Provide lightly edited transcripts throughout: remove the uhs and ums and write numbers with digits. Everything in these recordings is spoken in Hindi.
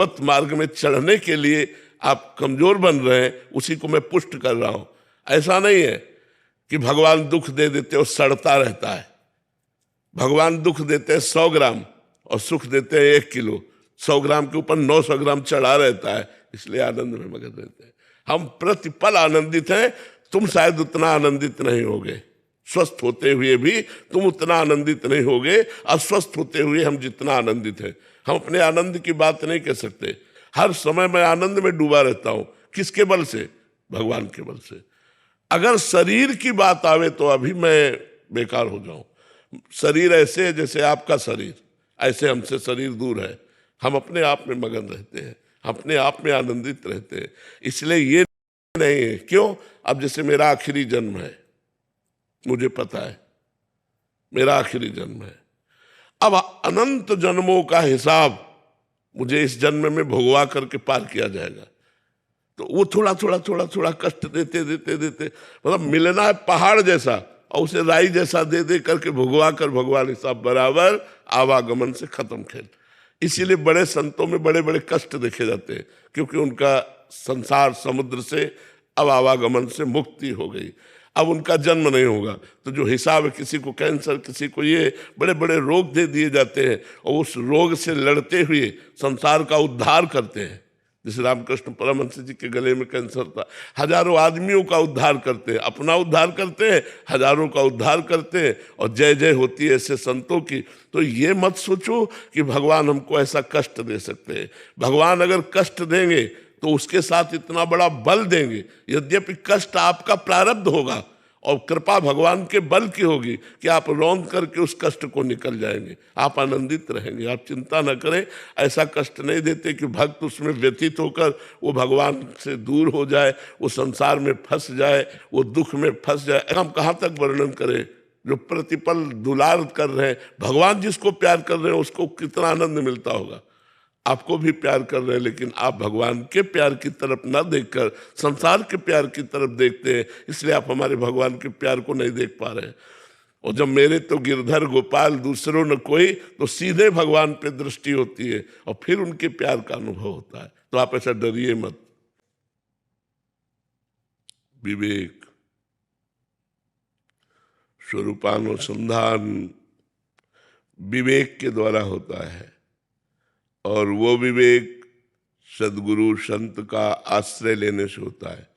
भगवत मार्ग में चढ़ने के लिए आप कमजोर बन रहे हैं, उसी को मैं पुष्ट कर रहा हूं। ऐसा नहीं है कि भगवान दुख दे देते और सड़ता रहता है। भगवान दुख देते हैं 100 ग्राम और सुख देते हैं 1 किलो। 100 ग्राम के ऊपर 900 ग्राम चढ़ा रहता है, इसलिए आनंद में मगन रहते हैं। हम प्रतिपल आनंदित हैं, तुम शायद उतना आनंदित नहीं होगे। स्वस्थ होते हुए भी तुम उतना आनंदित नहीं होगे, अस्वस्थ होते हुए हम जितना आनंदित हैं। हम अपने आनंद की बात नहीं कह सकते। हर समय मैं आनंद में डूबा रहता हूं। किसके बल से? भगवान के बल से। अगर शरीर की बात आवे तो अभी मैं बेकार हो जाऊं। शरीर ऐसे है जैसे आपका शरीर, ऐसे हमसे शरीर दूर है। हम अपने आप में मगन रहते हैं, अपने आप में आनंदित रहते हैं। इसलिए ये नहीं है क्यों, अब जैसे मेरा आखिरी जन्म है, मुझे पता है मेरा आखिरी जन्म है। अब अनंत जन्मों का हिसाब मुझे इस जन्म में भोगवा करके पार किया जाएगा। तो वो थोड़ा थोड़ा थोड़ा थोड़ा कष्ट देते देते देते, मतलब मिलना है पहाड़ जैसा और उसे राई जैसा दे दे करके भोगवा कर भगवान हिसाब बराबर, आवागमन से खत्म खेल। इसीलिए बड़े संतों में बड़े बड़े कष्ट देखे जाते हैं, क्योंकि उनका संसार समुद्र से अब आवागमन से मुक्ति हो गई। अब उनका जन्म नहीं होगा। तो जो हिसाब है, किसी को कैंसर, किसी को ये बड़े बड़े रोग दे दिए जाते हैं और उस रोग से लड़ते हुए संसार का उद्धार करते हैं। जैसे रामकृष्ण परमहंस जी के गले में कैंसर था, हजारों आदमियों का उद्धार करते हैं, अपना उद्धार करते हैं, हजारों का उद्धार करते हैं और जय जय होती है ऐसे संतों की। तो ये मत सोचो कि भगवान हमको ऐसा कष्ट दे सकते हैं। भगवान अगर कष्ट देंगे तो उसके साथ इतना बड़ा बल देंगे। यद्यपि कष्ट आपका प्रारब्ध होगा और कृपा भगवान के बल की होगी कि आप रौंद करके उस कष्ट को निकल जाएंगे, आप आनंदित रहेंगे। आप चिंता न करें, ऐसा कष्ट नहीं देते कि भक्त उसमें व्यथित होकर वो भगवान से दूर हो जाए, वो संसार में फंस जाए, वो दुख में फंस जाए। हम कहाँ तक वर्णन करें। जो प्रतिपल दुलार कर रहे हैं, भगवान जिसको प्यार कर रहे हैं उसको कितना आनंद मिलता होगा। आपको भी प्यार कर रहे हैं, लेकिन आप भगवान के प्यार की तरफ ना देखकर संसार के प्यार की तरफ देखते हैं, इसलिए आप हमारे भगवान के प्यार को नहीं देख पा रहे हैं। और जब मेरे तो गिरधर गोपाल दूसरों न कोई, तो सीधे भगवान पे दृष्टि होती है और फिर उनके प्यार का अनुभव होता है। तो आप ऐसा डरिए मत। विवेक, स्वरूपानुसंधान विवेक के द्वारा होता है, और वो विवेक सदगुरु संत का आश्रय लेने से होता है।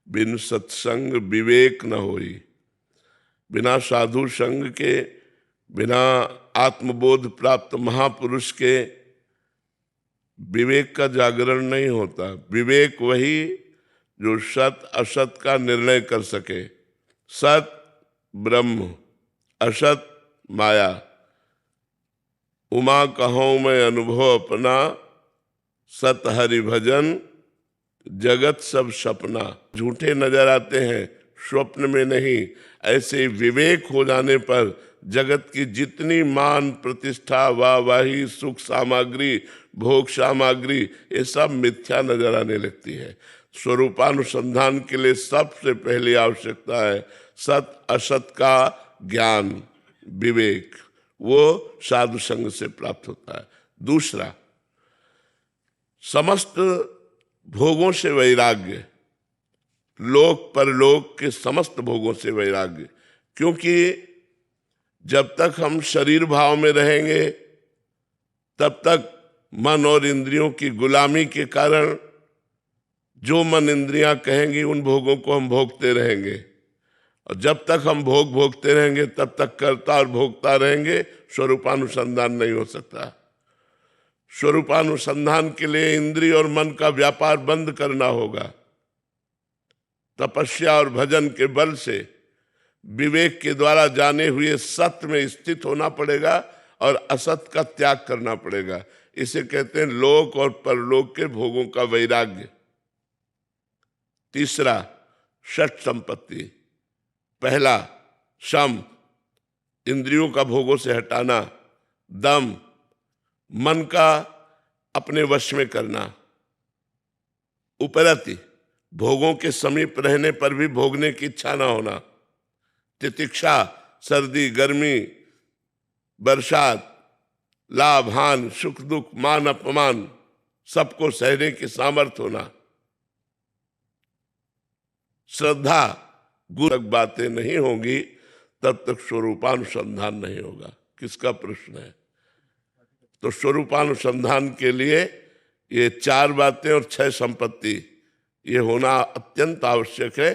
बिन सत्संग विवेक न होई। बिना साधु संग के, बिना आत्मबोध प्राप्त महापुरुष के विवेक का जागरण नहीं होता। विवेक वही जो सत असत का निर्णय कर सके। सत ब्रह्म, असत माया। उमा कहूँ मैं अनुभव अपना, सत हरि भजन जगत सब सपना। झूठे नजर आते हैं, स्वप्न में नहीं। ऐसे विवेक हो जाने पर जगत की जितनी मान प्रतिष्ठा, वाहवाही, सुख सामग्री, भोग सामग्री, ये सब मिथ्या नजर आने लगती है। स्वरूपानुसंधान के लिए सबसे पहली आवश्यकता है सत असत का ज्ञान, विवेक। वो साधु संग से प्राप्त होता है। दूसरा, समस्त भोगों से वैराग्य, लोक परलोक के समस्त भोगों से वैराग्य। क्योंकि जब तक हम शरीर भाव में रहेंगे तब तक मन और इंद्रियों की गुलामी के कारण जो मन इंद्रियां कहेंगी उन भोगों को हम भोगते रहेंगे। और जब तक हम भोग भोगते रहेंगे तब तक करता और भोगता रहेंगे, स्वरूपानुसंधान नहीं हो सकता। स्वरूपानुसंधान के लिए इंद्रिय और मन का व्यापार बंद करना होगा। तपस्या और भजन के बल से विवेक के द्वारा जाने हुए सत्य में स्थित होना पड़ेगा और असत का त्याग करना पड़ेगा। इसे कहते हैं लोक और परलोक के भोगों का वैराग्य। तीसरा, षट संपत्ति। पहला शम, इंद्रियों का भोगों से हटाना। दम, मन का अपने वश में करना। उपरति, भोगों के समीप रहने पर भी भोगने की इच्छा ना होना। तितिक्षा, सर्दी गर्मी बरसात, लाभ हान, सुख दुख, मान अपमान, सबको सहने की सामर्थ्य होना, श्रद्धा, गुरु तक बातें नहीं होंगी तब तक स्वरूपानुसंधान नहीं होगा। किसका प्रश्न है? तो स्वरूपानुसंधान के लिए ये 4 बातें और 6 संपत्ति ये होना अत्यंत आवश्यक है।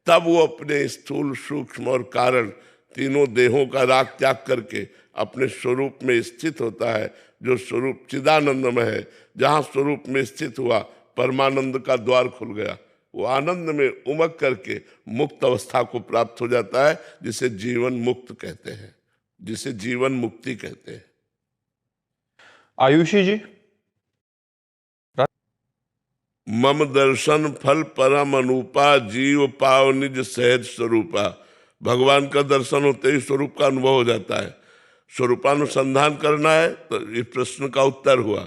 तब वो अपने स्थूल, सूक्ष्म और कारण तीनों देहों का राग त्याग करके अपने स्वरूप में स्थित होता है, जो स्वरूप चिदानंदमय है। जहाँ स्वरूप में स्थित हुआ परमानंद का द्वार खुल गया, वो आनंद में उमग करके मुक्त अवस्था को प्राप्त हो जाता है, जिसे जीवन मुक्त कहते हैं, जिसे जीवन मुक्ति कहते हैं। आयुषी जी, मम दर्शन फल परम अनूपा, जीव पाव निज सहज स्वरूपा। भगवान का दर्शन होते ही स्वरूप का अनुभव हो जाता है। स्वरूपानुसंधान करना है तो इस प्रश्न का उत्तर हुआ,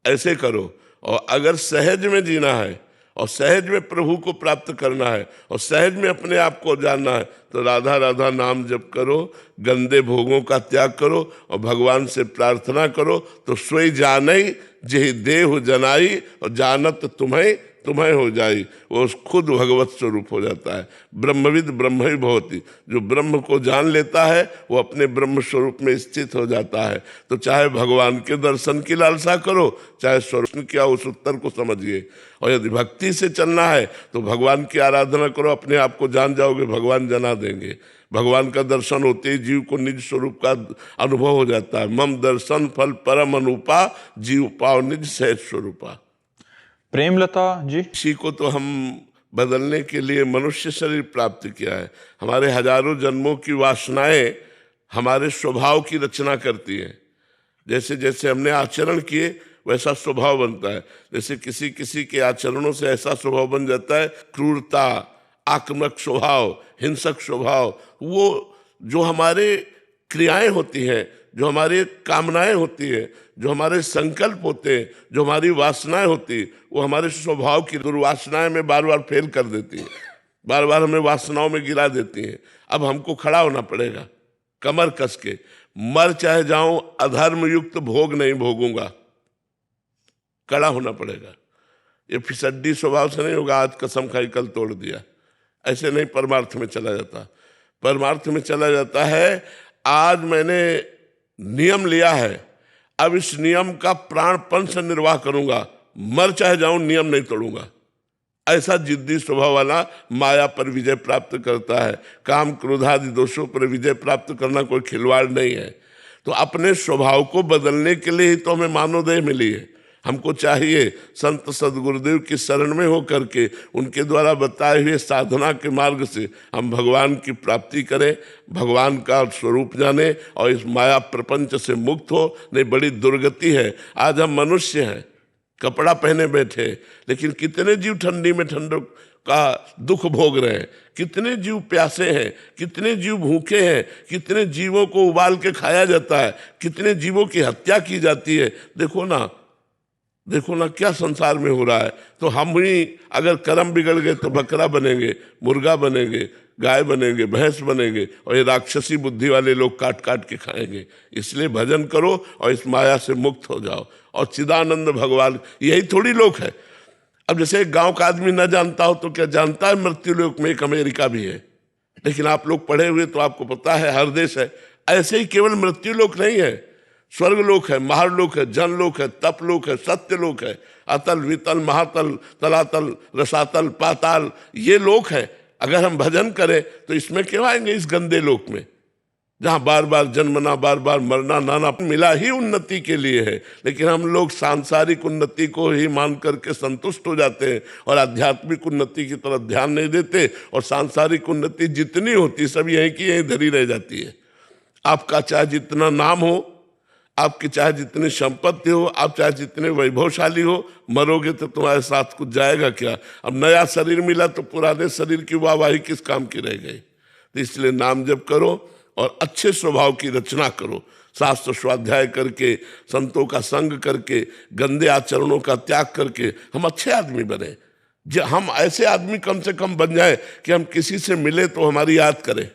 ऐसे करो। और अगर सहज में जीना है और सहज में प्रभु को प्राप्त करना है और सहज में अपने आप को जानना है तो राधा राधा नाम जप करो, गंदे भोगों का त्याग करो और भगवान से प्रार्थना करो। तो सोई जानई जेहि देहु जनाई, और जानत तुम्हें तुम्हें हो जाई। वो खुद भगवत स्वरूप हो जाता है। ब्रह्मविद ब्रह्म ही भवति, जो ब्रह्म को जान लेता है वो अपने ब्रह्म स्वरूप में स्थित हो जाता है। तो चाहे भगवान के दर्शन की लालसा करो, चाहे स्वरूप क्या, उस उत्तर को समझिए। और यदि भक्ति से चलना है तो भगवान की आराधना करो, अपने आप को जान जाओगे, भगवान जना देंगे। भगवान का दर्शन होते ही जीव को निज स्वरूप का अनुभव हो जाता है। मम दर्शन फल परम अनूपा, जीव पाव निज सहज स्वरूपा। प्रेमलता जी, इसी को तो हम बदलने के लिए मनुष्य शरीर प्राप्त किया है। हमारे हजारों जन्मों की वासनाएं हमारे स्वभाव की रचना करती हैं। जैसे जैसे हमने आचरण किए वैसा स्वभाव बनता है। जैसे किसी किसी के आचरणों से ऐसा स्वभाव बन जाता है, क्रूरता, आक्रामक स्वभाव, हिंसक स्वभाव। वो जो हमारे क्रियाएं होती हैं, जो हमारी कामनाएं होती हैं, जो हमारे संकल्प होते हैं, जो हमारी वासनाएं होती, वो हमारे स्वभाव की दुर्वासनाएं में बार बार फेल कर देती है, बार बार हमें वासनाओं में गिरा देती हैं। अब हमको खड़ा होना पड़ेगा कमर कस के, मर चाहे जाऊं अधर्म युक्त भोग नहीं भोगूंगा, खड़ा होना पड़ेगा। ये फिसड्डी स्वभाव से नहीं होगा, आज कसम खाई कल तोड़ दिया, ऐसे नहीं परमार्थ में चला जाता। परमार्थ में चला जाता है, आज मैंने नियम लिया है, अब इस नियम का प्राणपण से निर्वाह करूंगा, मर चाहे जाऊं नियम नहीं तोड़ूंगा। ऐसा जिद्दी स्वभाव वाला माया पर विजय प्राप्त करता है। काम क्रोधादि दोषों पर विजय प्राप्त करना कोई खिलवाड़ नहीं है। तो अपने स्वभाव को बदलने के लिए ही तो हमें मानवदेह मिली है। हमको चाहिए संत सदगुरुदेव की शरण में हो करके उनके द्वारा बताए हुए साधना के मार्ग से हम भगवान की प्राप्ति करें, भगवान का स्वरूप जाने और इस माया प्रपंच से मुक्त हो। नहीं, बड़ी दुर्गति है। आज हम मनुष्य हैं, कपड़ा पहने बैठे, लेकिन कितने जीव ठंडी में ठंडक का दुख भोग रहे हैं, कितने जीव प्यासे हैं, कितने जीव भूखे हैं, कितने जीवों को उबाल के खाया जाता है, कितने जीवों की हत्या की जाती है। देखो ना क्या संसार में हो रहा है। तो हम ही अगर कर्म बिगड़ गए तो बकरा बनेंगे, मुर्गा बनेंगे, गाय बनेंगे, भैंस बनेंगे, और ये राक्षसी बुद्धि वाले लोग काट काट के खाएंगे। इसलिए भजन करो और इस माया से मुक्त हो जाओ। और चिदानंद भगवान यही थोड़ी लोग है। अब जैसे एक गांव का आदमी न जानता हो तो क्या जानता है मृत्युलोक में एक अमेरिका भी है। लेकिन आप लोग पढ़े हुए तो आपको पता है हर देश है। ऐसे ही केवल मृत्युलोक नहीं है, स्वर्गलोक है, महारलोक है, जनलोक है, तपलोक है, सत्यलोक है, अतल वितल महातल तलातल रसातल पाताल, ये लोक है। अगर हम भजन करें तो इसमें क्यों आएंगे, इस गंदे लोक में जहां बार बार जन्मना, बार बार मरना, नाना मिला ही उन्नति के लिए है। लेकिन हम लोग सांसारिक उन्नति को ही मान करके संतुष्ट हो जाते हैं और आध्यात्मिक उन्नति की तरफ ध्यान नहीं देते। और सांसारिक उन्नति जितनी होती सब यहीं की यहीं धरी रह जाती है। आपका चाहे जितना नाम हो, आपकी चाहे जितनी संपत्ति हो, आप चाहे जितने वैभवशाली हो, मरोगे तो तुम्हारे साथ कुछ जाएगा क्या। अब नया शरीर मिला तो पुराने शरीर की वाहवाही किस काम की रह गई। तो इसलिए नाम जप करो और अच्छे स्वभाव की रचना करो, शास्त्र स्वाध्याय करके, संतों का संग करके, गंदे आचरणों का त्याग करके हम अच्छे आदमी बने। हम ऐसे आदमी कम से कम बन जाए कि हम किसी से मिले तो हमारी याद करें,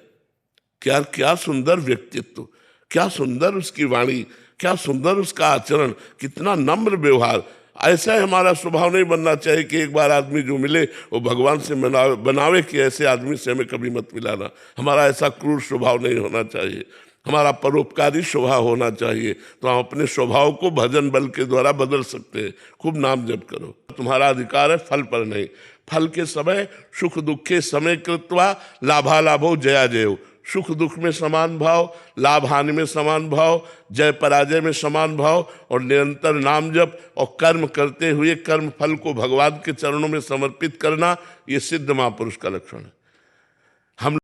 क्या सुंदर व्यक्तित्व, क्या सुंदर उसकी वाणी, क्या सुंदर उसका आचरण, कितना नम्र व्यवहार। ऐसा हमारा स्वभाव नहीं बनना चाहिए कि एक बार आदमी जो मिले वो भगवान से बनावे कि ऐसे आदमी से हमें कभी मत मिलाना। हमारा ऐसा क्रूर स्वभाव नहीं होना चाहिए, हमारा परोपकारी स्वभाव होना चाहिए। तो हम अपने स्वभाव को भजन बल के द्वारा बदल सकते हैं। खूब नाम जप करो, तुम्हारा अधिकार है, फल पर नहीं। फल के समय सुख दुखे समय कृत्वा लाभालाभो जया जयो। सुख दुख में समान भाव, लाभ हानि में समान भाव, जय पराजय में समान भाव, और निरंतर नाम जप और कर्म करते हुए कर्म फल को भगवान के चरणों में समर्पित करना, ये सिद्ध महापुरुष का लक्षण है। हम